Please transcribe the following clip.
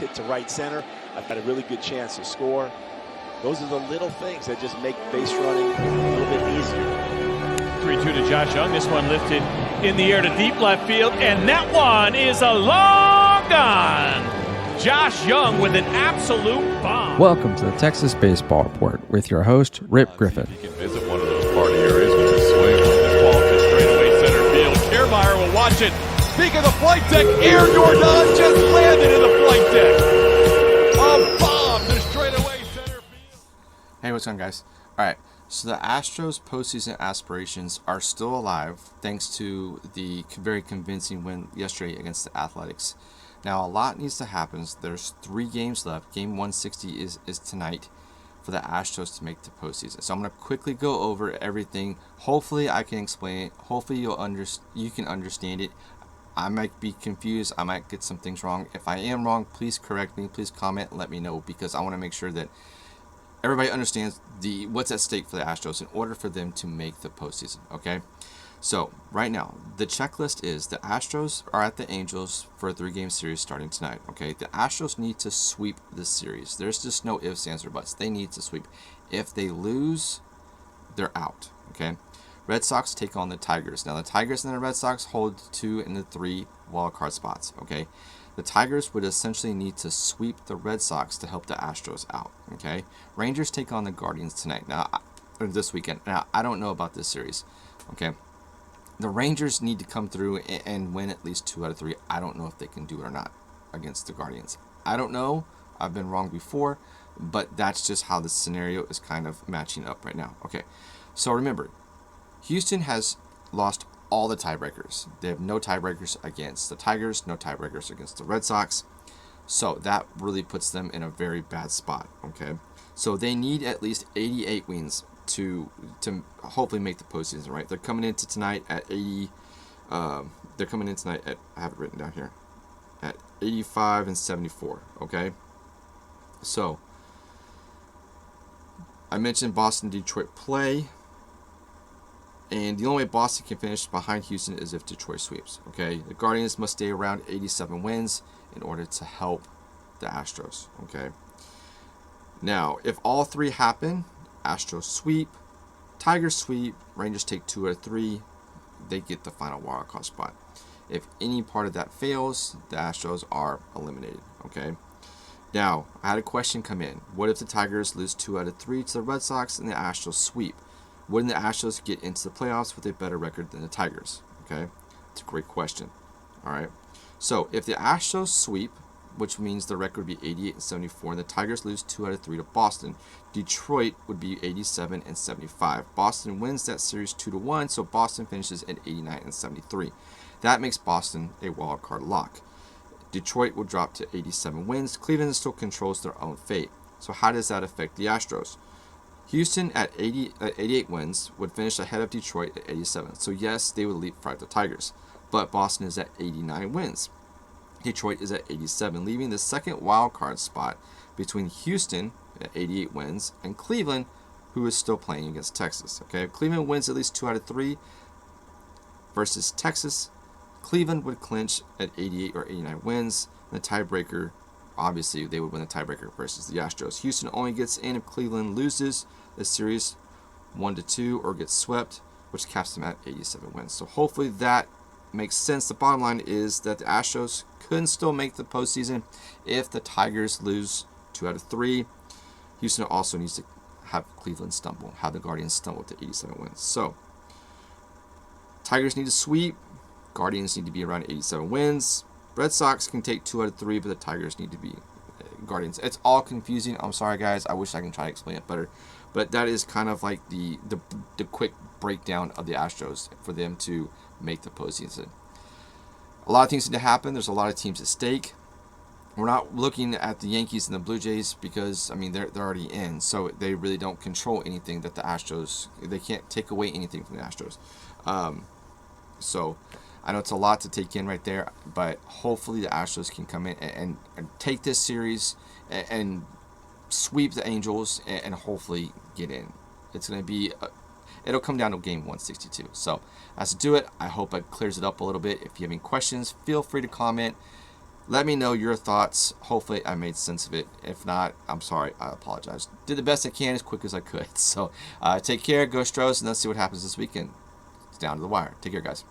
hit to right center, I've got a really good chance to score. Those are the little things that just make base running a little bit easier. 3-2 to Josh Young. This one lifted in the air to deep left field, and that one is a long gone. Josh Young with an absolute bomb. Welcome to the Texas Baseball Report with your host, Rip Griffin. You can visit one of those party areas with a swing on this ball to straightaway center field. Kiermaier will watch it. Peek of the flight deck. Air Jordan just landed in the flight deck. A bomb to straightaway center field. Hey, what's going on, guys? All right, so the Astros postseason aspirations are still alive thanks to the very convincing win yesterday against the Athletics. Now, a lot needs to happen. There's 3 games left. Game 160 is tonight for the Astros to make the postseason. So I'm going to quickly go over everything. Hopefully, I can explain it. Hopefully, you can understand it. I might be confused. I might get some things wrong. If I am wrong, please correct me. Please comment and let me know, because I want to make sure that everybody understands what's at stake for the Astros in order for them to make the postseason. Okay. So, right now, the checklist is the Astros are at the Angels for a 3-game series starting tonight, okay? The Astros need to sweep this series. There's just no ifs, ands, or buts. They need to sweep. If they lose, they're out, okay? Red Sox take on the Tigers. Now, the Tigers and the Red Sox hold 2 and the 3 wild card spots, okay? The Tigers would essentially need to sweep the Red Sox to help the Astros out, okay? Rangers take on the Guardians tonight, or this weekend. Now, I don't know about this series, okay? The Rangers need to come through and win at least 2 out of 3. I don't know if they can do it or not against the Guardians. I don't know. I've been wrong before, but that's just how the scenario is kind of matching up right now. Okay, so remember, Houston has lost all the tiebreakers. They have no tiebreakers against the Tigers, no tiebreakers against the Red Sox. So that really puts them in a very bad spot. Okay, so they need at least 88 wins to hopefully make the postseason, right? They're coming into tonight at 80. They're coming in tonight at, I have it written down here, at 85 and 74. Okay, so I mentioned Boston, Detroit play, and the only way Boston can finish behind Houston is if Detroit sweeps. Okay, the Guardians must stay around 87 wins in order to help the Astros. Okay, now if all 3 happen, Astros sweep, Tigers sweep, Rangers take 2 out of 3, they get the final wild card spot. If any part of that fails, the Astros are eliminated. Okay. Now, I had a question come in. What if the Tigers lose 2 out of 3 to the Red Sox and the Astros sweep? Wouldn't the Astros get into the playoffs with a better record than the Tigers? Okay. It's a great question. All right. So, if the Astros sweep, which means the record would be 88 and 74, and the Tigers lose 2 out of 3 to Boston, Detroit would be 87 and 75. Boston wins that series 2-1, so Boston finishes at 89 and 73. That makes Boston a wild card lock. Detroit will drop to 87 wins. Cleveland still controls their own fate. So how does that affect the Astros? Houston at 88 wins would finish ahead of Detroit at 87. So yes, they would leapfrog the Tigers, but Boston is at 89 wins. Detroit is at 87, leaving the second wild card spot between Houston at 88 wins and Cleveland, who is still playing against Texas. Okay, if Cleveland wins at least 2 out of 3 versus Texas, Cleveland would clinch at 88 or 89 wins. And the tiebreaker, obviously, they would win the tiebreaker versus the Astros. Houston only gets in if Cleveland loses the series 1-2 or gets swept, which caps them at 87 wins. So hopefully that makes sense. The bottom line is that the Astros could still make the postseason if the Tigers lose 2 out of 3. Houston also needs to have Cleveland stumble, have the Guardians stumble to 87 wins. So Tigers need to sweep. Guardians need to be around 87 wins. Red Sox can take 2 out of 3, but the Tigers need to be Guardians. It's all confusing. I'm sorry, guys. I wish I can try to explain it better. But that is kind of like the quick breakdown of the Astros for them to make the postseason. A lot of things need to happen. There's a lot of teams at stake. We're not looking at the Yankees and the Blue Jays because, I mean, they're already in. So they really don't control anything that the Astros, they can't take away anything from the Astros. So I know it's a lot to take in right there, but hopefully the Astros can come in and take this series and sweep the Angels and hopefully get in. It's going to be, it'll come down to game 162. So as to do it, I hope it clears it up a little bit. If you have any questions, feel free to comment. Let me know your thoughts. Hopefully I made sense of it. If not, I'm sorry. I apologize. Did the best I can as quick as I could. So take care. Go Astros, and let's see what happens this weekend. It's down to the wire. Take care, guys.